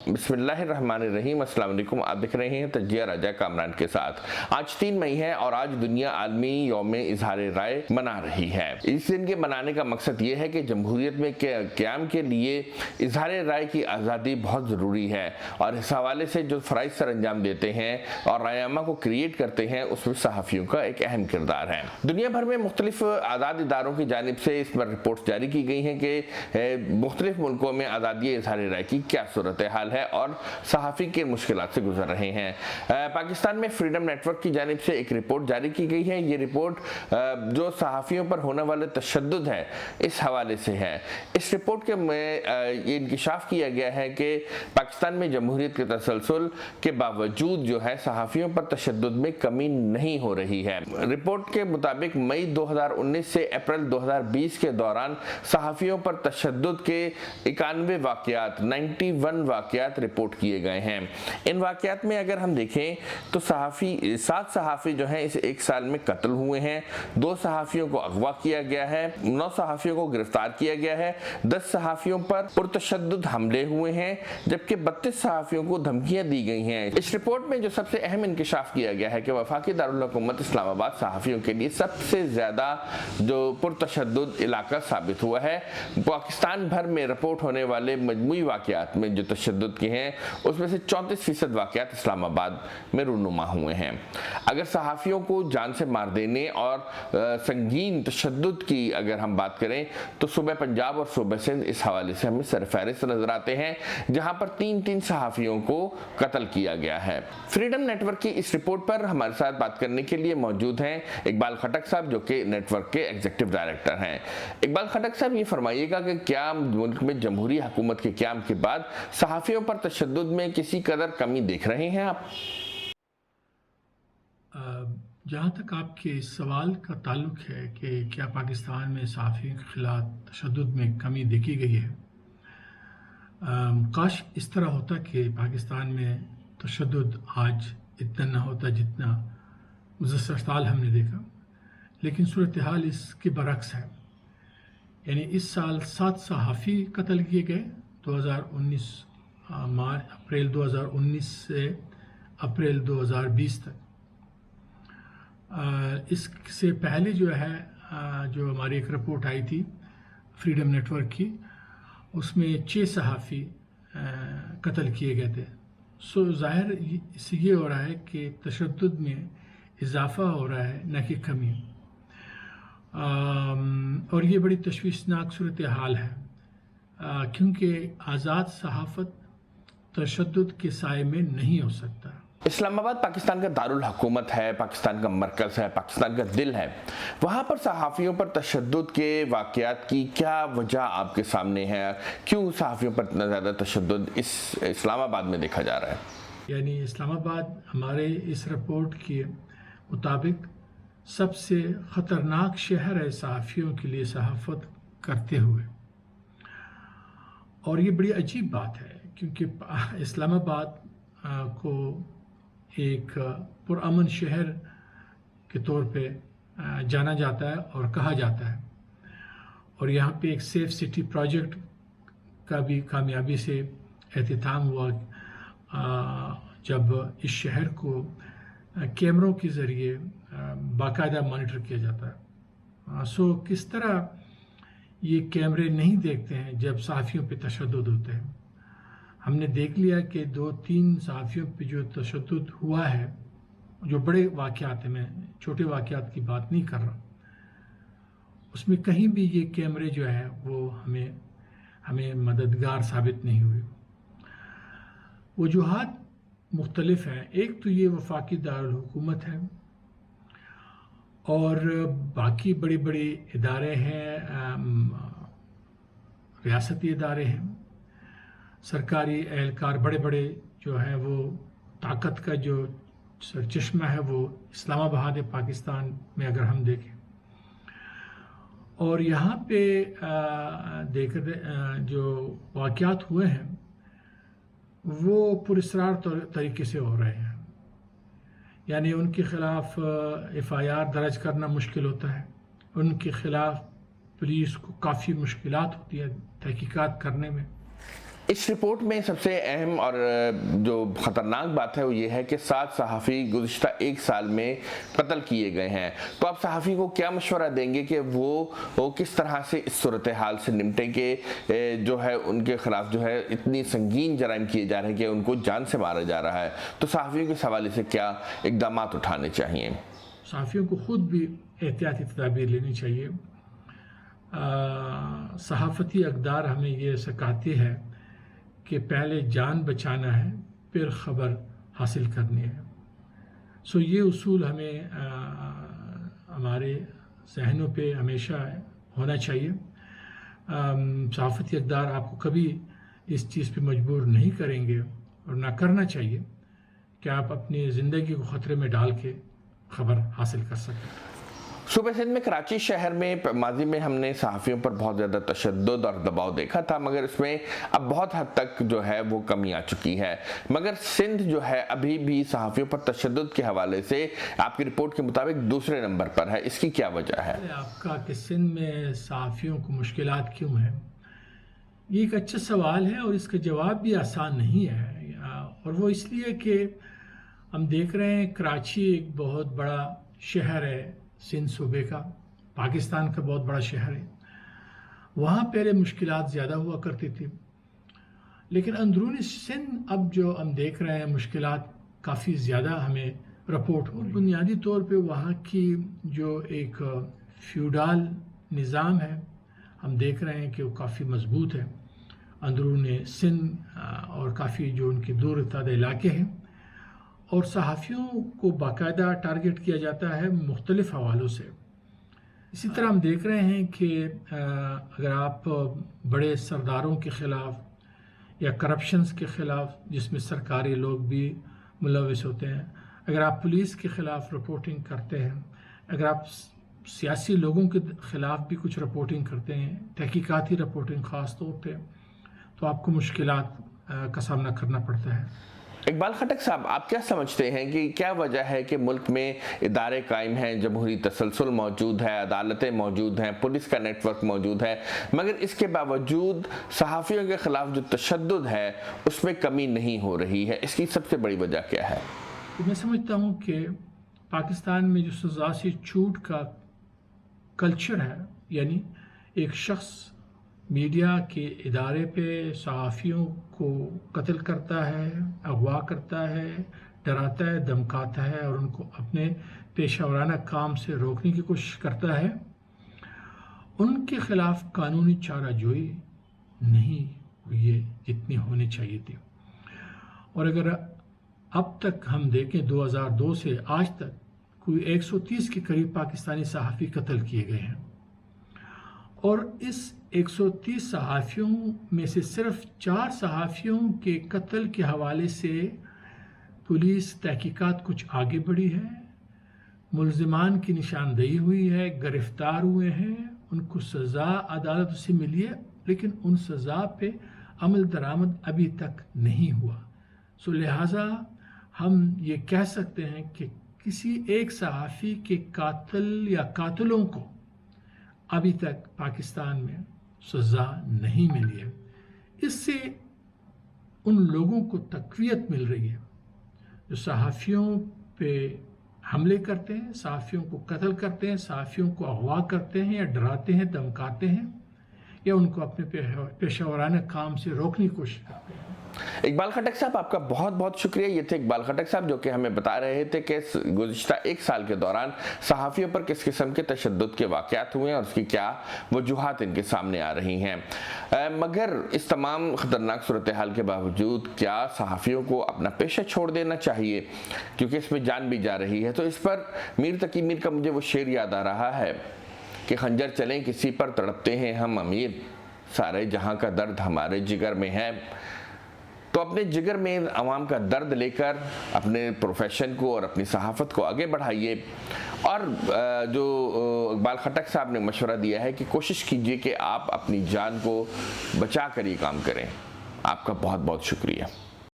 بسم اللہ الرحمن الرحیم۔ السلام علیکم، آپ دیکھ رہے ہیں تجزیہ راجہ کامران کے ساتھ۔ آج 3 مئی ہے اور آج دنیا عالمی یوم اظہار رائے منا رہی ہے۔ اس دن کے منانے کا مقصد یہ ہے کہ جمہوریت میں قیام کے لیے اظہار رائے کی آزادی بہت ضروری ہے، اور اس حوالے سے جو فرائض سر انجام دیتے ہیں اور رائے عامہ کو کریٹ کرتے ہیں، اس میں صحافیوں کا ایک اہم کردار ہے۔ دنیا بھر میں مختلف آزاد اداروں کی جانب سے اس پر رپورٹس جاری کی گئی ہیں کہ مختلف ملکوں میں آزادی اظہار رائے کی کیا صورتحال ہے اور صحافی کے مشکلات سے گزر رہے ہیں۔ پاکستان میں فریڈم نیٹ ورک کی جانب سے ایک رپورٹ جاری کی گئی ہے۔ یہ رپورٹ جو صحافیوں پر ہونے والے تشدد ہے اس حوالے سے ہے۔ اس رپورٹ کے میں یہ انکشاف کیا گیا ہے کہ پاکستان میں جمہوریت کے تسلسل کے باوجود جو ہے صحافیوں پر تشدد میں کمی نہیں ہو رہی ہے۔ رپورٹ کے مطابق مئی 2019 سے اپریل 2020 کے دوران صحافیوں پر تشدد کے 91 واقعات 91 واقعات رپورٹ کیے گئے ہیں۔ ان واقعات میں اگر ہم دیکھیں تو 7 صحافی جو ہیں اس 1 سال میں قتل ہوئے ہیں، 2 صحافیوں کو اغوا کیا گیا ہے، 9 صحافیوں کو گرفتار کیا گیا ہے، 10 صحافیوں پر پرتشدد حملے ہوئے ہیں، جبکہ 32 صحافیوں کو دھمکیاں دی گئی ہیں۔ اس رپورٹ میں جو سب سے اہم انکشاف کیا گیا ہے کہ وفاقی دارالحکومت اسلام آباد صحافیوں کے لیے سب سے زیادہ جو پرتشدد علاقہ ثابت ہوا ہے۔ پاکستان بھر میں رپورٹ ہونے والے مجموعی واقعات میں جو تشدد کے ہیں اس میں سے 34% واقعات اسلام آباد میں رونما ہوئے ہیں۔ اگر صحافیوں کو جان سے مار دینے اور سنگین تشدد کی اگر ہم بات کریں تو صوبہ پنجاب اور صوبہ سندھ اس حوالے سے ہمیں سرفہرست نظر آتے ہیں، جہاں پر 3 صحافیوں کو قتل کیا گیا ہے۔ فریڈم نیٹ ورک کی اس رپورٹ پر ہمارے ساتھ بات کرنے کے لیے موجود ہیں اقبال خٹک صاحب، جو کہ نیٹ ورک کے ایگزیکٹو ڈائریکٹر ہیں۔ اقبال خٹک صاحب، یہ فرمائیے گا کہ کیا ملک میں جمہوری حکومت کے قیام کے بعد صحافیوں پر تشدد میں کسی قدر کمی دیکھ رہے ہیں آپ؟ جہاں تک آپ کے اس سوال کا تعلق ہے کہ کیا پاکستان میں صحافیوں کے خلاف تشدد میں کمی دیکھی گئی ہے، کاش اس طرح ہوتا کہ پاکستان میں تشدد آج اتنا نہ ہوتا جتنا گزشتہ سال ہم نے دیکھا، لیکن صورتحال اس کے برعکس ہے۔ یعنی اس سال 7 صحافی قتل کیے گئے 2019 اپریل 2019 سے اپریل 2020 تک۔ اس سے پہلے جو ہے جو ہماری ایک رپورٹ آئی تھی فریڈم نیٹ ورک کی، اس میں 6 صحافی قتل کیے گئے تھے۔ ظاہر اس سے یہ ہو رہا ہے کہ تشدد میں اضافہ ہو رہا ہے، نہ کہ کمی، اور یہ بڑی تشویشناک صورتحال ہے، کیونکہ آزاد صحافت تشدد کے سائے میں نہیں ہو سکتا۔ اسلام آباد پاکستان کا دارالحکومت ہے، پاکستان کا مرکز ہے، پاکستان کا دل ہے۔ وہاں پر صحافیوں پر تشدد کے واقعات کی کیا وجہ آپ کے سامنے ہے؟ کیوں صحافیوں پر اتنا زیادہ تشدد اس اسلام آباد میں دیکھا جا رہا ہے؟ یعنی اسلام آباد ہمارے اس رپورٹ کے مطابق سب سے خطرناک شہر ہے صحافیوں کے لیے صحافت کرتے ہوئے، اور یہ بڑی عجیب بات ہے کیونکہ اسلام آباد کو ایک پرامن شہر کے طور پہ جانا جاتا ہے اور کہا جاتا ہے، اور یہاں پہ ایک سیف سٹی پروجیکٹ کا بھی کامیابی سے اختتام ہوا جب اس شہر کو کیمروں کے ذریعے باقاعدہ مانیٹر کیا جاتا ہے۔ کس طرح یہ کیمرے نہیں دیکھتے ہیں جب صحافیوں پہ تشدد ہوتے ہیں؟ ہم نے دیکھ لیا کہ 2-3 صحافیوں پہ جو تشدد ہوا ہے، جو بڑے واقعات ہیں، میں چھوٹے واقعات کی بات نہیں کر رہا، اس میں کہیں بھی یہ کیمرے جو ہے وہ ہمیں مددگار ثابت نہیں ہوئے۔ وجوہات مختلف ہیں۔ ایک تو یہ وفاقی دارالحکومت ہے، اور باقی بڑے بڑے ادارے ہیں، ریاستی ادارے ہیں، سرکاری اہلکار بڑے بڑے جو ہیں، وہ طاقت کا جو سرچشمہ ہے وہ اسلام آباد پاکستان میں اگر ہم دیکھیں، اور یہاں پہ جو واقعات ہوئے ہیں وہ پراسرار طریقے سے ہو رہے ہیں، یعنی ان کے خلاف FIR درج کرنا مشکل ہوتا ہے، ان کے خلاف پولیس کو کافی مشکلات ہوتی ہے تحقیقات کرنے میں، اس رپورٹ میں سب سے اہم اور جو خطرناک بات ہے وہ یہ ہے کہ 7 صحافی گزشتہ 1 سال میں قتل کیے گئے ہیں. تو آپ صحافی کو کیا مشورہ دیں گے کہ وہ کس طرح سے اس صورتحال سے نمٹیں کہ جو ہے ان کے خلاف جو ہے اتنی سنگین جرائم کیے جا رہے ہیں کہ ان کو جان سے مارا جا رہا ہے؟ تو صحافیوں کے حوالے سے کیا اقدامات اٹھانے چاہیے؟ صحافیوں کو خود بھی احتیاطی تدابیر لینی چاہیے. صحافتی اقدار ہمیں یہ سکھاتی ہے کہ پہلے جان بچانا ہے پھر خبر حاصل کرنی ہے. یہ اصول ہمیں ہمارے ذہنوں پہ ہمیشہ ہونا چاہیے. صحافتی اقدار آپ کو کبھی اس چیز پہ مجبور نہیں کریں گے اور نہ کرنا چاہیے کہ آپ اپنی زندگی کو خطرے میں ڈال کے خبر حاصل کر سکیں. صوبہ سندھ میں کراچی شہر میں ماضی میں ہم نے صحافیوں پر بہت زیادہ تشدد اور دباؤ دیکھا تھا، مگر اس میں اب بہت حد تک جو ہے وہ کمی آ چکی ہے. مگر سندھ جو ہے ابھی بھی صحافیوں پر تشدد کے حوالے سے آپ کی رپورٹ کے مطابق دوسرے نمبر پر ہے. اس کی کیا وجہ ہے؟ آپ کا کہ سندھ میں صحافیوں کو مشکلات کیوں ہیں، یہ ایک اچھا سوال ہے اور اس کا جواب بھی آسان نہیں ہے. اور وہ اس لیے کہ ہم دیکھ رہے ہیں کراچی ایک بہت بڑا شہر ہے سندھ صوبے کا، پاکستان کا بہت بڑا شہر ہے. وہاں پہلے مشکلات زیادہ ہوا کرتی تھی، لیکن اندرونی سندھ اب جو ہم دیکھ رہے ہیں مشکلات کافی زیادہ ہمیں رپورٹ ہو رہی ہیں. بنیادی طور پہ وہاں کی جو ایک فیوڈال نظام ہے ہم دیکھ رہے ہیں کہ وہ کافی مضبوط ہے اندرون سندھ، اور کافی جو ان کے دور افتادہ علاقے ہیں. اور صحافیوں کو باقاعدہ ٹارگٹ کیا جاتا ہے مختلف حوالوں سے. اسی طرح ہم دیکھ رہے ہیں کہ اگر آپ بڑے سرداروں کے خلاف یا کرپشنز کے خلاف جس میں سرکاری لوگ بھی ملوث ہوتے ہیں، اگر آپ پولیس کے خلاف رپورٹنگ کرتے ہیں، اگر آپ سیاسی لوگوں کے خلاف بھی کچھ رپورٹنگ کرتے ہیں، تحقیقاتی رپورٹنگ خاص طور پہ، تو آپ کو مشکلات کا سامنا کرنا پڑتا ہے. اقبال خٹک صاحب، آپ کیا سمجھتے ہیں کہ کیا وجہ ہے کہ ملک میں ادارے قائم ہیں، جمہوری تسلسل موجود ہے، عدالتیں موجود ہیں، پولیس کا نیٹ ورک موجود ہے، مگر اس کے باوجود صحافیوں کے خلاف جو تشدد ہے اس میں کمی نہیں ہو رہی ہے؟ اس کی سب سے بڑی وجہ کیا ہے؟ میں سمجھتا ہوں کہ پاکستان میں جو سزا سے چھوٹ کا کلچر ہے، یعنی ایک شخص میڈیا کے ادارے پہ صحافیوں کو قتل کرتا ہے، اغوا کرتا ہے، ڈراتا ہے، دھمکاتا ہے اور ان کو اپنے پیشہ ورانہ کام سے روکنے کی کوشش کرتا ہے، ان کے خلاف قانونی چارہ جوئی نہیں ہوئی ہے جتنی ہونی چاہیے تھی. اور اگر اب تک ہم دیکھیں 2002 سے آج تک کوئی 130 کے قریب پاکستانی صحافی قتل کیے گئے ہیں، اور اس 130 صحافیوں میں سے صرف 4 صحافیوں کے قتل کے حوالے سے پولیس تحقیقات کچھ آگے بڑھی ہے، ملزمان کی نشاندہی ہوئی ہے، گرفتار ہوئے ہیں، ان کو سزا عدالت سے ملی ہے، لیکن ان سزا پہ عمل درآمد ابھی تک نہیں ہوا. لہٰذا ہم یہ کہہ سکتے ہیں کہ کسی ایک صحافی کے قاتل یا قاتلوں کو ابھی تک پاکستان میں سزا نہیں ملی ہے. اس سے ان لوگوں کو تقویت مل رہی ہے جو صحافیوں پہ حملے کرتے ہیں، صحافیوں کو قتل کرتے ہیں، صحافیوں کو اغوا کرتے ہیں یا ڈراتے ہیں، دھمکاتے ہیں، یا ان کو اپنے پیشہ ورانہ کام سے روکنے کی کوشش کرتے ہیں. اقبال خٹک صاحب، آپ کا بہت بہت شکریہ. یہ تھے اقبال خٹک صاحب جو کہ ہمیں بتا رہے تھے کہ گزشتہ 1 سال کے دوران صحافیوں پر کس قسم کے تشدد کے واقعات ہوئے ہیں اور اس کی کیا وجوہات ان کے سامنے آ رہی ہیں. مگر اس تمام خطرناک صورتحال کے باوجود کیا صحافیوں کو اپنا پیشہ چھوڑ دینا چاہیے کیونکہ اس میں جان بھی جا رہی ہے؟ تو اس پر میر تقی میر کا مجھے وہ شعر یاد آ رہا ہے کہ خنجر چلیں کسی پر تڑپتے ہیں ہم امیر، سارے جہاں کا درد ہمارے جگر میں ہے. تو اپنے جگر میں عوام کا درد لے کر اپنے پروفیشن کو اور اپنی صحافت کو آگے بڑھائیے. اور جو اقبال خٹک صاحب نے مشورہ دیا ہے کہ کوشش کیجئے کہ آپ اپنی جان کو بچا کر یہ کام کریں. آپ کا بہت بہت شکریہ.